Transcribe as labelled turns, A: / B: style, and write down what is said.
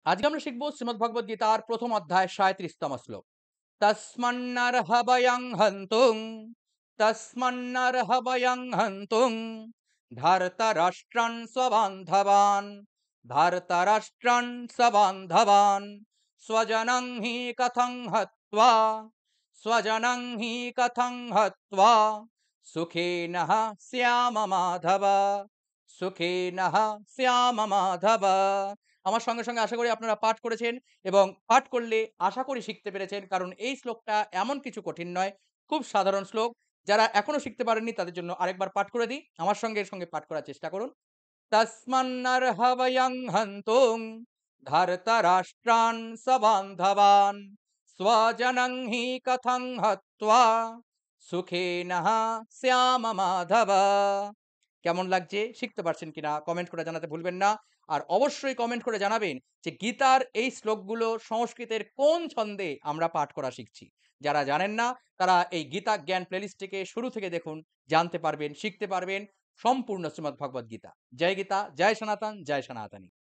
A: আজকে আমরা শিখব শ্রীমদ্ ভগবদ গীতার প্রথম অধ্যায় ৩৭তম শ্লোক। তস্মন্নর্হবয়ং হন্তুং তস্মন্নর্হবয়ং হন্তুং ধার্তরাষ্ট্রান স্ববান্ধবান ধার্তরাষ্ট্রান স্ববান্ধবান স্বজনং হি কথং হত্বা স্বজনং হি কথং হত্বা সুখেনঃ শ্যাম মাধব সুখেনঃ শ্যাম মাধব। আমার সঙ্গে সঙ্গে আশা করি আপনারা পাঠ করেছেন এবং পাঠ করলে আশা করি শিখতে পেরেছেন, কারণ এই শ্লোকটা এমন কিছু কঠিন নয়, খুব সাধারণ শ্লোক। যারা এখনো শিখতে পারেননি তাদের জন্য আরেকবার পাঠ করে দিই, আমার সঙ্গে সঙ্গে পাঠ করার চেষ্টা করুন। তস্মন্নর্হবয়ং হন্তুং ধার্তরাষ্ট্রান সবান্ধবান স্বজনং হি কথং হত্বা সুখেনঃ শ্যাম মাধব। কেমন লাগছে, শিখতে পারছেন কিনা কমেন্ট করে জানাতে ভুলবেন না। আর অবশ্যই কমেন্ট করে জানাবেন যে গীতার এই শ্লোকগুলো সংস্কৃতের কোন ছন্দে আমরা পাঠ করা শিখছি। যারা জানেন না তারা এই গীতা জ্ঞান প্লেলিস্টটিকে শুরু থেকে দেখুন, জানতে পারবেন, শিখতে পারবেন সম্পূর্ণ শ্রীমদ্ ভগবদ গীতা। জয় গীতা, জয় সনাতন, জয় সনাতনী।